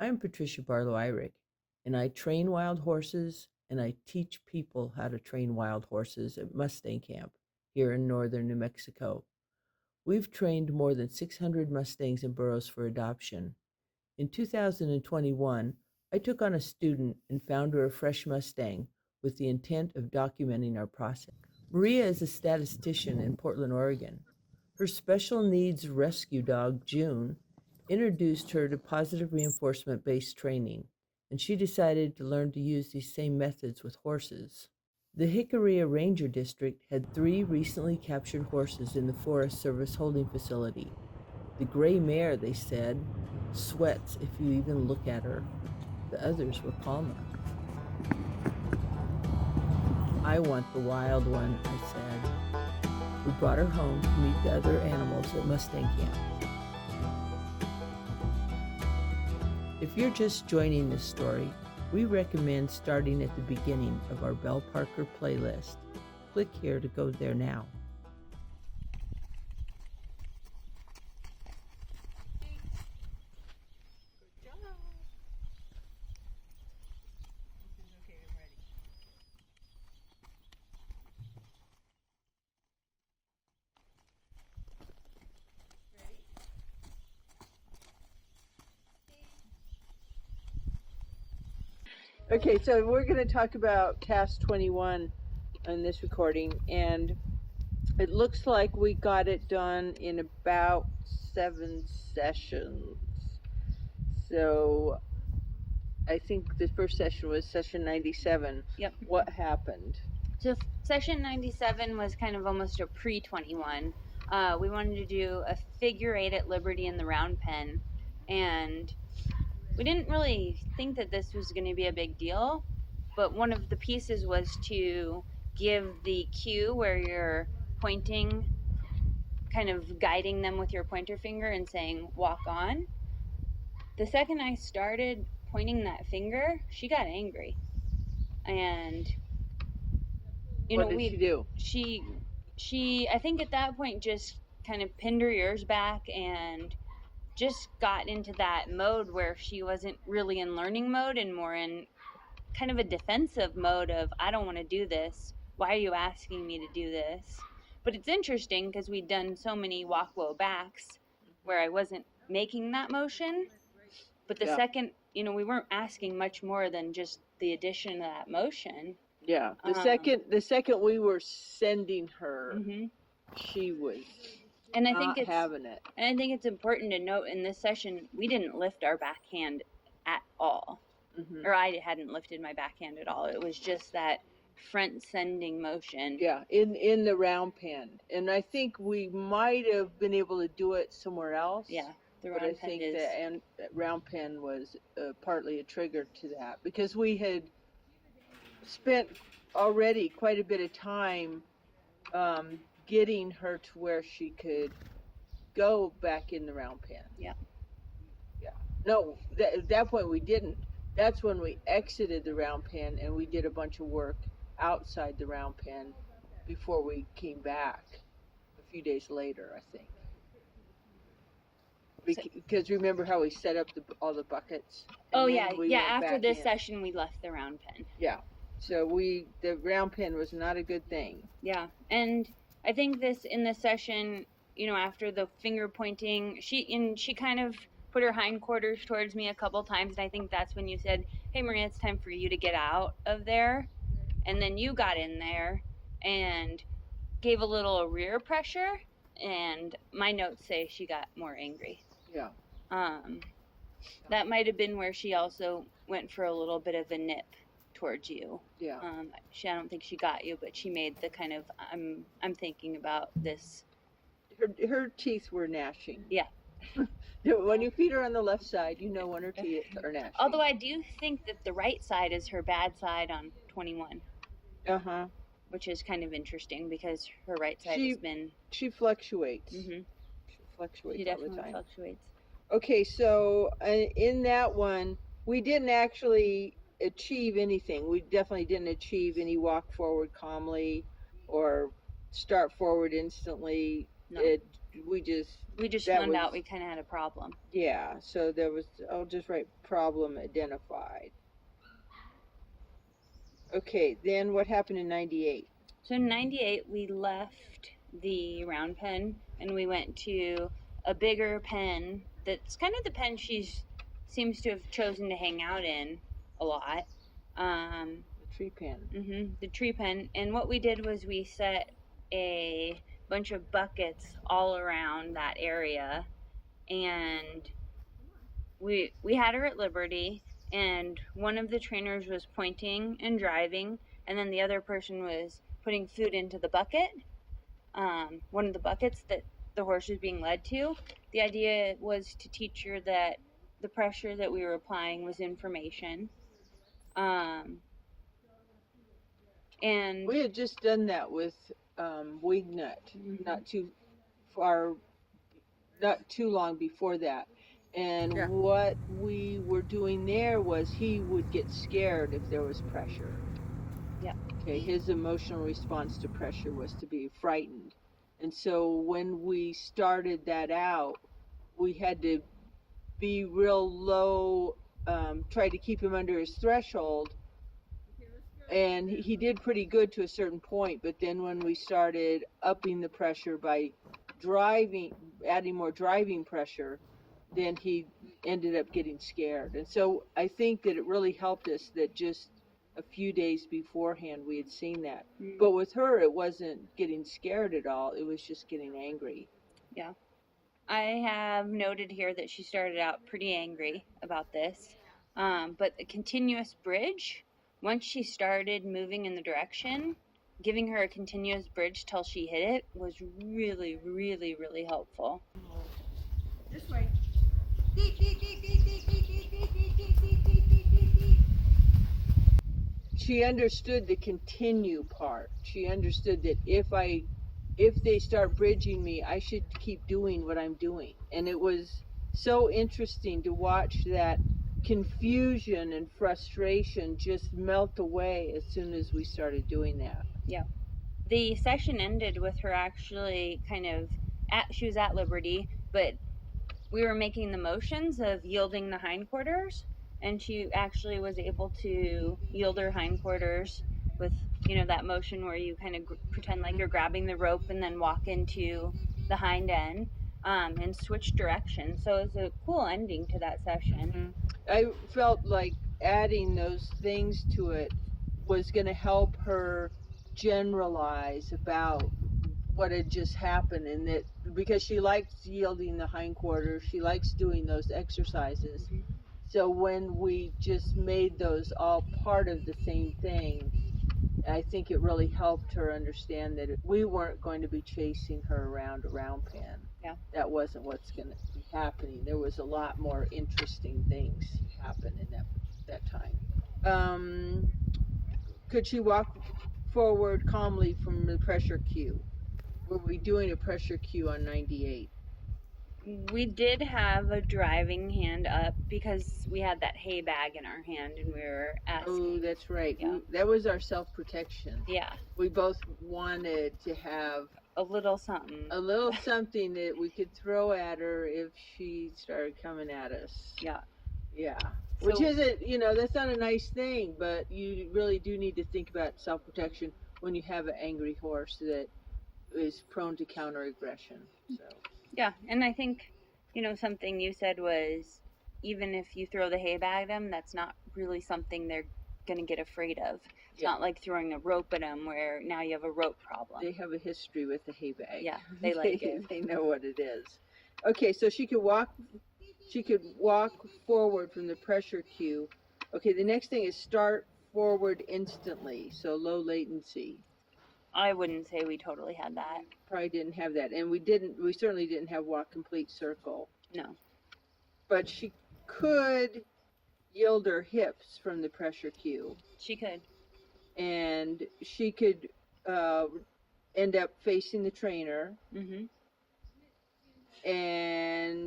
I'm Patricia Barlow-Irick, and I train wild horses and I teach people how to train wild horses at Mustang Camp here in northern New Mexico. We've trained more than 600 Mustangs and burros for adoption. In 2021, I took on a student and found her a fresh Mustang with the intent of documenting our process. Maria is a statistician in Portland, Oregon. Her special needs rescue dog, June, introduced her to positive reinforcement based training, and she decided to learn to use these same methods with horses. The Jicarilla Ranger District had 3 recently captured horses in the Forest Service holding facility. The gray mare, they said, sweats if you even look at her. The others were calmer. I want the wild one, I said. We brought her home to meet the other animals at Mustang Camp. If you're just joining this story, we recommend starting at the beginning of our Belle Parker playlist. Click here to go there now. Okay, so we're going to talk about Task 21 in this recording, and it looks like we got it done in about 7 sessions. So I think the first session was session 97. Yep. What happened? So session 97 was kind of almost a pre-21. We wanted to do a figure 8 at Liberty in the round pen, and we didn't really think that this was going to be a big deal, but one of the pieces was to give the cue where you're pointing, kind of guiding them with your pointer finger and saying, walk on. The second I started pointing that finger, she got angry. And, What did she do? She, I think at that point just kind of pinned her ears back and just got into that mode where she wasn't really in learning mode and more in kind of a defensive mode of, I don't want to do this. Why are you asking me to do this? But it's interesting because we'd done so many walk-woe backs where I wasn't making that motion. But the second, we weren't asking much more than just the addition of that motion. Yeah, the second we were sending her, she was and I not think having it. And I think it's important to note in this session, we didn't lift our backhand at all. Or I hadn't lifted my backhand at all. It was just that front sending motion. Yeah, in the round pen. And I think we might have been able to do it somewhere else. Yeah, the but round I pen think is... the round pen was partly a trigger to that, because we had spent already quite a bit of time getting her to where she could go back in the round pen. Yeah. Yeah. No, at that point we didn't. That's when we exited the round pen and we did a bunch of work outside the round pen before we came back a few days later, I think. Because remember how we set up all the buckets? Oh, yeah. Yeah, after this session, we left the round pen. Yeah. So the round pen was not a good thing. Yeah. And I think in this session, after the finger pointing, she kind of put her hindquarters towards me a couple times. And I think that's when you said, hey, Maria, it's time for you to get out of there. And then you got in there and gave a little rear pressure. And my notes say she got more angry. Yeah. That might have been where she also went for a little bit of a nip towards you. Yeah. I don't think she got you, but she made the kind of, I'm thinking about this. Her teeth were gnashing. Yeah. When you feed her on the left side, when her teeth are gnashing. Although I do think that the right side is her bad side on 21. Uh-huh. Which is kind of interesting because her right side has been... She fluctuates. Mm-hmm. She fluctuates all the time. She definitely fluctuates. Okay, so in that one, we didn't actually achieve anything. We definitely didn't achieve any walk forward calmly or start forward instantly. No. we just that found out we kind of had a problem. Yeah, so there was, I'll just write problem identified. Okay, then what happened in 98? So in 98, we left the round pen and we went to a bigger pen that's kind of the pen seems to have chosen to hang out in a lot. The tree pen. The tree pen. And what we did was we set a bunch of buckets all around that area, and we had her at liberty, and one of the trainers was pointing and driving, and then the other person was putting food into the bucket, one of the buckets that the horse was being led to. The idea was to teach her that the pressure that we were applying was information. And we had just done that with Wignut, not too long before that. And what we were doing there was he would get scared if there was pressure. Yeah. Okay, his emotional response to pressure was to be frightened. And so when we started that out, we had to be real low, try to keep him under his threshold. And he did pretty good to a certain point, but then when we started upping the pressure by adding more driving pressure, then he ended up getting scared. And so I think that it really helped us that just a few days beforehand we had seen that. But with her, it wasn't getting scared at all. It was just getting angry. Yeah. I have noted here that she started out pretty angry about this. But the continuous bridge, once she started moving in the direction, giving her a continuous bridge till she hit it was really, really, really helpful. This way. She understood the continue part. She understood that if they start bridging me, I should keep doing what I'm doing. And it was so interesting to watch that confusion and frustration just melt away as soon as we started doing that. Yeah. The session ended with her actually she was at liberty, but we were making the motions of yielding the hindquarters, and she actually was able to yield her hindquarters with, that motion where you kind of pretend like you're grabbing the rope and then walk into the hind end, and switch direction. So it was a cool ending to that session. I felt like adding those things to it was going to help her generalize about what had just happened, and that because she likes yielding the hindquarters, she likes doing those exercises. So when we just made those all part of the same thing, I think it really helped her understand that we weren't going to be chasing her around a round pen. Yeah. That wasn't what's going to be happening. There was a lot more interesting things happen in that time. Could she walk forward calmly from the pressure cue? Were we doing a pressure cue on 98? We did have a driving hand up because we had that hay bag in our hand and we were asking. Oh, that's right. Yeah. That was our self-protection. Yeah. We both wanted to have a little something that we could throw at her if she started coming at us. Yeah. Yeah. Which isn't, that's not a nice thing, but you really do need to think about self-protection when you have an angry horse that is prone to counter-aggression. So. Yeah, and I think, something you said was, even if you throw the hay bag at them, that's not really something they're going to get afraid of. It's not like throwing a rope at them where now you have a rope problem. They have a history with the hay bag. Yeah, they like it. They know what it is. Okay, so she could walk forward from the pressure cue. Okay, the next thing is start forward instantly, so low latency. I wouldn't say we totally had that. Probably didn't have that. And we certainly didn't have walk complete circle. No. But she could yield her hips from the pressure cue. She could. And she could end up facing the trainer.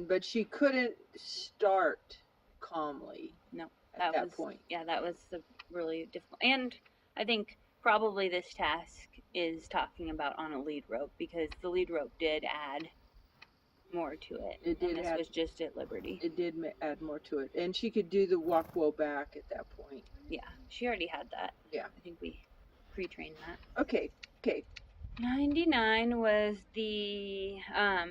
But she couldn't start calmly. No. At that point. Yeah, that was really difficult. And I think probably this task is talking about on a lead rope, because the lead rope did add more to it. It did and this add- was just at Liberty. It did add more to it. And she could do the walk well back at that point. Yeah, she already had that. Yeah. I think we pre-trained that. Okay. 99 was it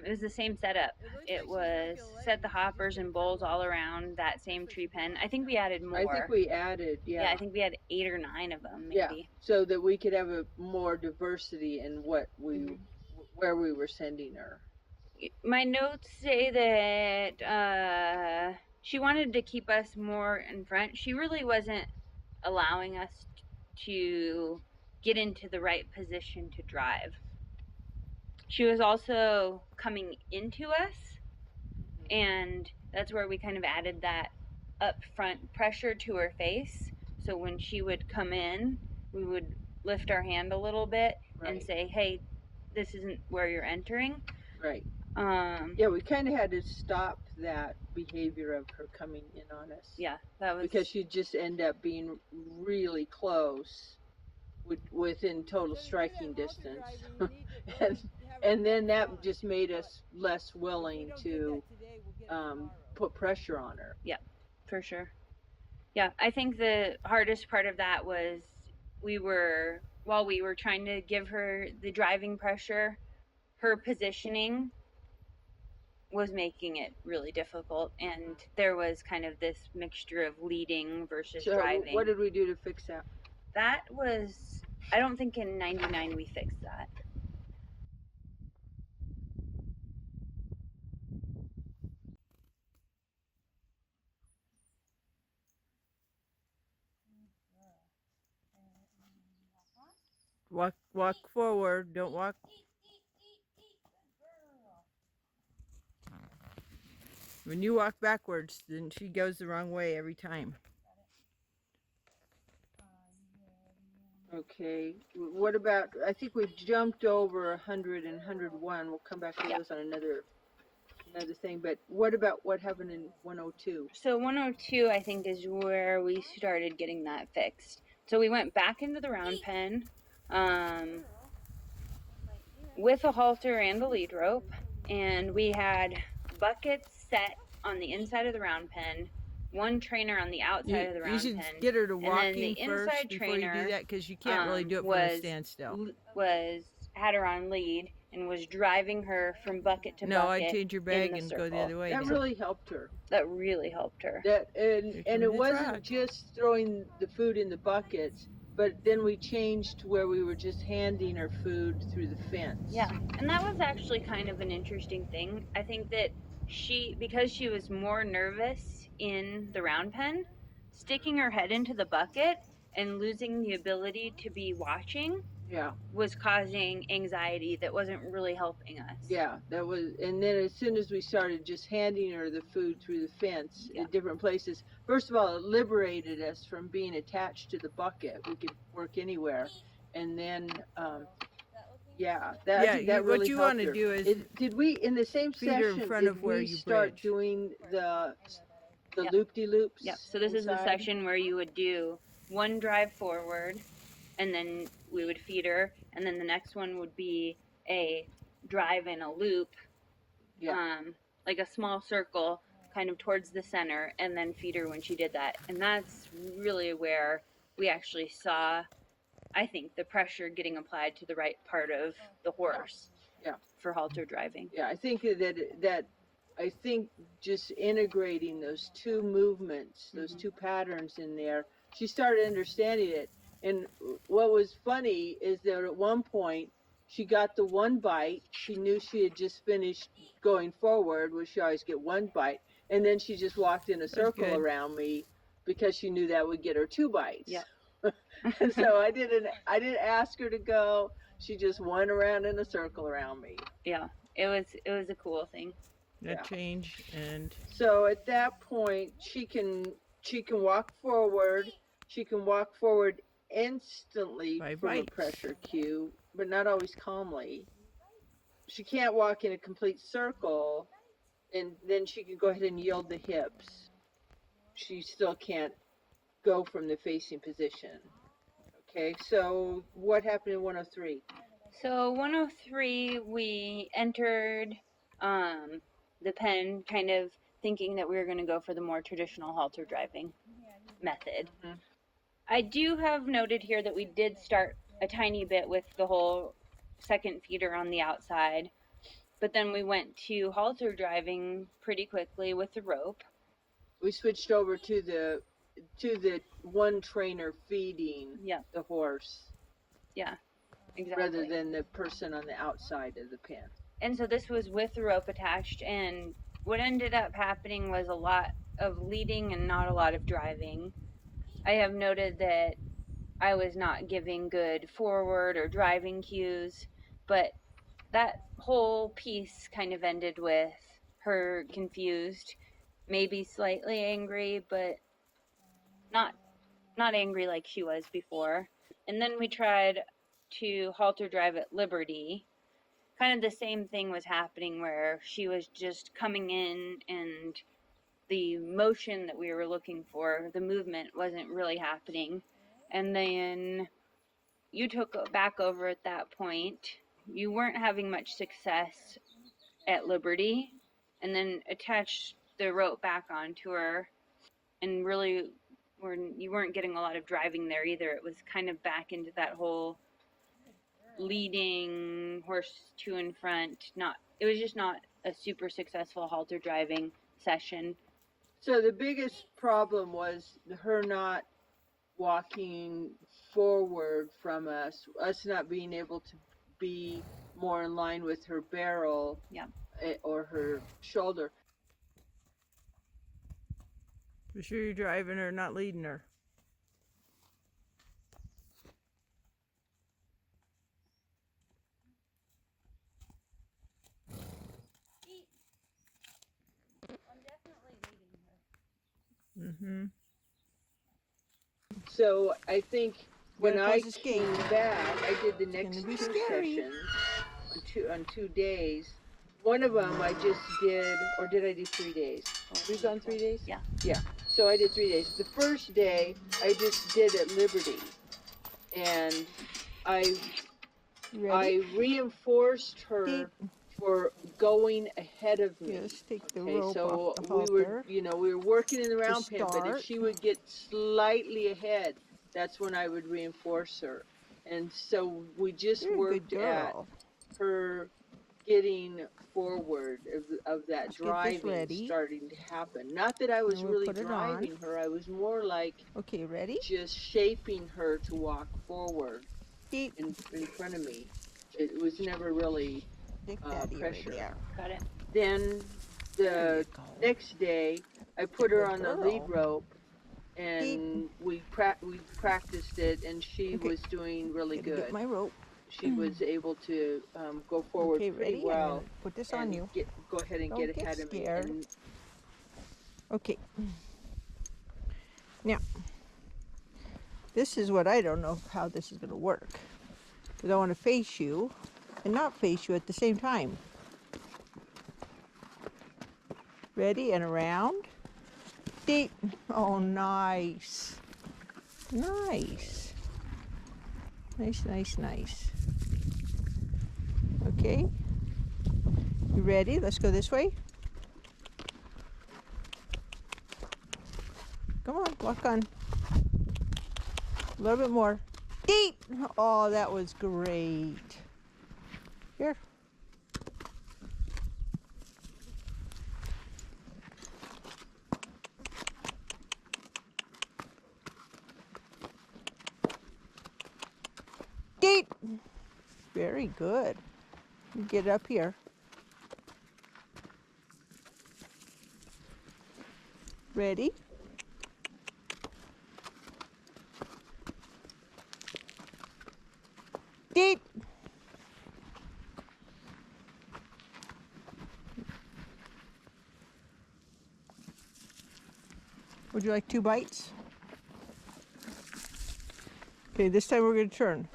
was the same setup. It was set the hoppers and bowls all around that same tree pen. I think we added more. I think we added, Yeah, I think we had 8 or 9 of them, maybe. Yeah, so that we could have a more diversity in what where we were sending her. My notes say that she wanted to keep us more in front. She really wasn't allowing us to get into the right position to drive. She was also coming into us, and that's where we kind of added that upfront pressure to her face. So when she would come in, we would lift our hand a little bit and say, hey, this isn't where you're entering. Right. Yeah, we kind of had to stop that behavior of her coming in on us. Yeah, that was because she'd just end up being really close, within total striking distance, and then that just made us less willing to put pressure on her. Yeah, for sure. Yeah, I think the hardest part of that was while we were trying to give her the driving pressure, her positioning was making it really difficult, and there was kind of this mixture of leading versus driving. What did we do to fix that? That was, I don't think in 99 we fixed that. Walk forward, don't walk. When you walk backwards, then she goes the wrong way every time. Okay, what about, I think we jumped over 100 and 101. We'll come back to those on another thing, but what about what happened in 102? So 102, I think, is where we started getting that fixed. So we went back into the round pen with a halter and a lead rope, and we had buckets set on the inside of the round pen, one trainer on the outside of the round pen. You should get her to walking the first inside before you do that, because you can't really do it from a standstill. Had her on lead and was driving her from bucket to bucket. No, I'd change your bag and go the other way. That really helped her. That really helped her. And it wasn't just throwing the food in the buckets, but then we changed to where we were just handing her food through the fence. Yeah, and that was actually kind of an interesting thing. I think that because she was more nervous in the round pen, sticking her head into the bucket and losing the ability to be watching was causing anxiety that wasn't really helping us. Yeah, that was, and then as soon as we started just handing her the food through the fence in different places, first of all, it liberated us from being attached to the bucket. We could work anywhere. And then, that really what you want to do is did we, in the same session, in front of where you start bridge. doing the loop-de-loops? Yep, so this is the section where you would do one drive forward, and then we would feed her, and then the next one would be a drive in a loop, like a small circle kind of towards the center, and then feed her when she did that. And that's really where we actually saw, I think, the pressure getting applied to the right part of the horse for halter driving. Yeah, I think that just integrating those two movements, those two patterns in there, she started understanding it. And what was funny is that at one point, she got the one bite. She knew she had just finished going forward, which she always get one bite. And then she just walked in a circle around me because she knew that would get her 2 bites. Yep. And so I didn't ask her to go. She just went around in a circle around me. Yeah, it was a cool thing. that change, and So at that point, she can walk forward. She can walk forward instantly from a pressure cue, but not always calmly. She can't walk in a complete circle, and then she can go ahead and yield the hips. She still can't go from the facing position. Okay, so what happened in 103? So 103, we entered the pen, kind of thinking that we were going to go for the more traditional halter driving method. Mhm. I do have noted here that we did start a tiny bit with the whole second feeder on the outside, but then we went to halter driving pretty quickly with the rope. We switched over to the one trainer feeding the horse. Yeah, exactly. Rather than the person on the outside of the pen. And so this was with the rope attached, and what ended up happening was a lot of leading and not a lot of driving. I have noted that I was not giving good forward or driving cues, but that whole piece kind of ended with her confused, maybe slightly angry, but not angry like she was before. And then we tried to halter drive at Liberty. Kind of the same thing was happening where she was just coming in and the motion that we were looking for, the movement wasn't really happening. And then you took back over at that point. You weren't having much success at Liberty, and then attached the rope back onto her, and really you weren't getting a lot of driving there either. It was kind of back into that whole leading horse to in front. It was just not a super successful halter driving session. So the biggest problem was her not walking forward from us not being able to be more in line with her barrel or her shoulder. Be sure you're driving her, not leading her. Mm-hmm. So I think when I came escape. back, I did the next gonna be two scary. sessions on 2 days. One of them I just did, or did I do 3 days? We've gone 3 days? Yeah. Yeah. So I did 3 days. The first day I just did at Liberty, and I reinforced her for going ahead of me. Just take the Okay, rope so off the we were, halter. we were working in the round pen, but if start. she would get slightly ahead, that's when I would reinforce her. And so we just You're a worked good at girl. her getting forward of that Let's get this driving ready. starting to happen. Not that I was And we'll really put it driving her, I was more like Okay, ready? just shaping her to walk forward Keep. in front of me. It was never really Stick that here, pressure. right there. Got it. Then the next day, I put her on the lead rope, and we practiced it, and she was doing really Gotta get good. my rope. She was able to go forward Okay, pretty ready? well. I'm gonna put this on you. Go ahead and Don't get get ahead of me. scared. And Okay. Now, this is what I don't know how this is going to work. Because I want to face you and not face you at the same time. Ready? And around. Deep. Oh, nice. Nice. Nice, nice, nice. Okay. You ready? Let's go this way. Come on, walk on. A little bit more. Deep! Oh, that was great. Here. Deep! Very good. Get up here. Ready? Deep. Would you like 2 bites? Okay, this time we're going to turn.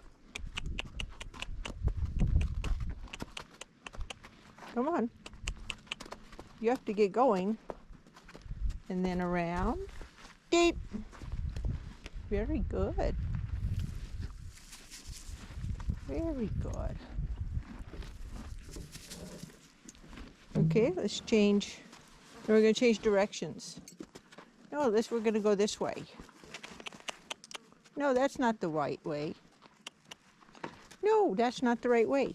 Come on. You have to get going. And then around. Deep. Very good. Very good. Okay, let's change. We're going to change directions. No, we're going to go this way. No, that's not the right way. No, that's not the right way.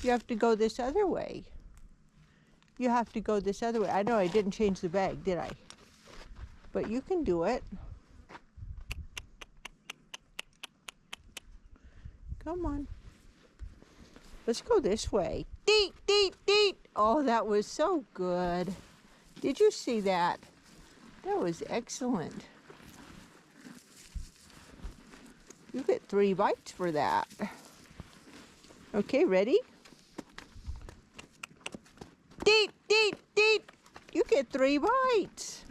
You have to go this other way. You have to go this other way. I know I didn't change the bag, did I? But you can do it. Come on. Let's go this way. Deet, deet, deet. Oh, that was so good. Did you see that? That was excellent. You get 3 bites for that. Okay, ready? Deet, deet, deet. You get 3 bites.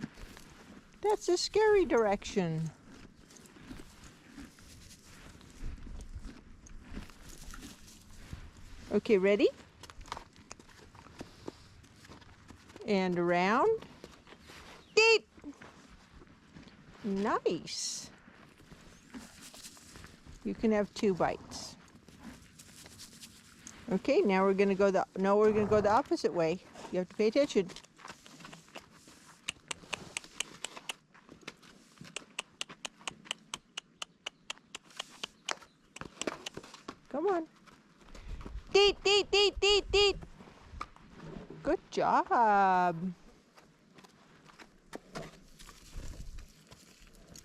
That's a scary direction. Okay, ready? And around. Deet. Nice. You can have 2 bites. Okay, now we're gonna go the opposite way. You have to pay attention. Come on. Deet, deet, deet, deet, deet. Good job.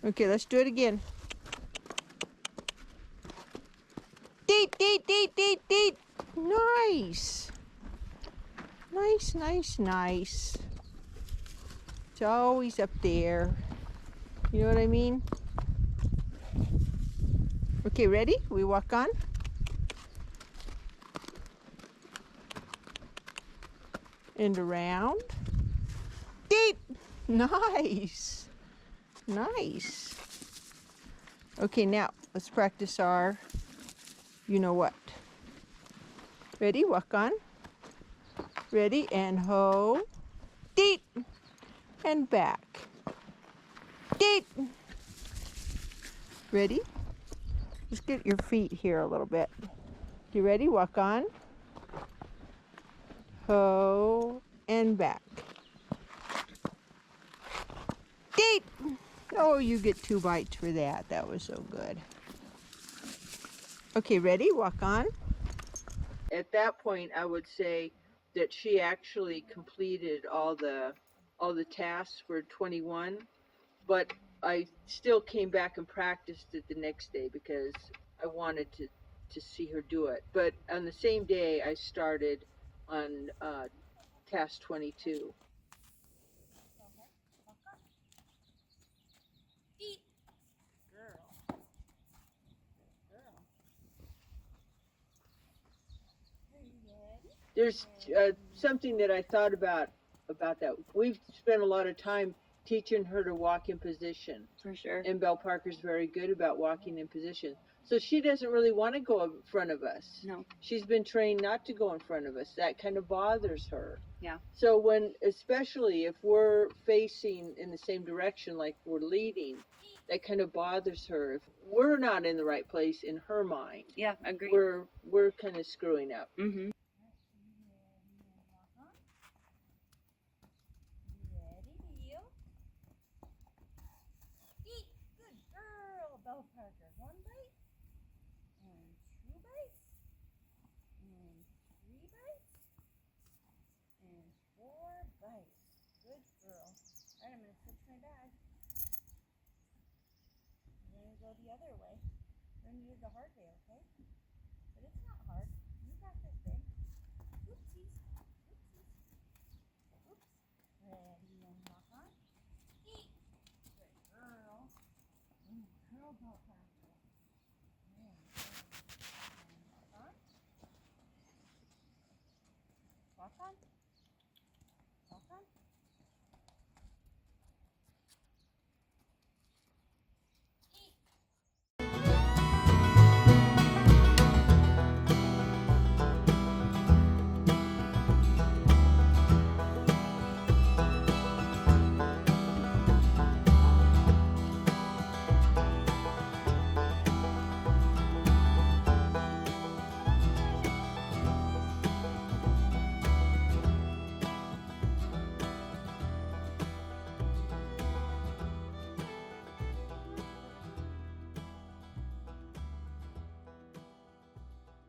Okay, let's do it again. Deet, deet, deet, deet, deet. Nice. Nice, nice, nice. It's always up there. You know what I mean? Okay, ready? We walk on. And around. Deep. Nice. Nice. Okay, now let's practice our you know what. Ready? Walk on. Ready? And ho. Deep. And back. Deep. Ready? Just get your feet here a little bit. You ready? Walk on. Ho. And back. Deep. Oh, you get 2 bites for that. That was so good. Okay, ready? Walk on. At that point, I would say that she actually completed all the tasks for 21, but I still came back and practiced it the next day because I wanted to see her do it. But on the same day, I started on task 22. Eat. Girl. Girl. Are you ready? There's something that I thought about that. We've spent a lot of time teaching her to walk in position. For sure. And Belle Parker's very good about walking in position. So she doesn't really want to go in front of us. No. She's been trained not to go in front of us. That kind of bothers her. Yeah. So especially if we're facing in the same direction like we're leading, that kind of bothers her. If we're not in the right place in her mind, Yeah, agree. we're kind of screwing up. Mm-hmm. Ready, heel. Eat. Good girl, Belle Parker. 1 bite. And 2 bites. And 3 bites. And 4 bites. Good girl. Alright, I'm going to switch my bag. I'm going to go the other way. We're going to do the hard way, okay? But it's not hard. You got this, babe. Oopsies. Oopsies. Oops. Ready and walk on. Eat. Good girl. Girl, Belle Parker. And walk on. Walk on.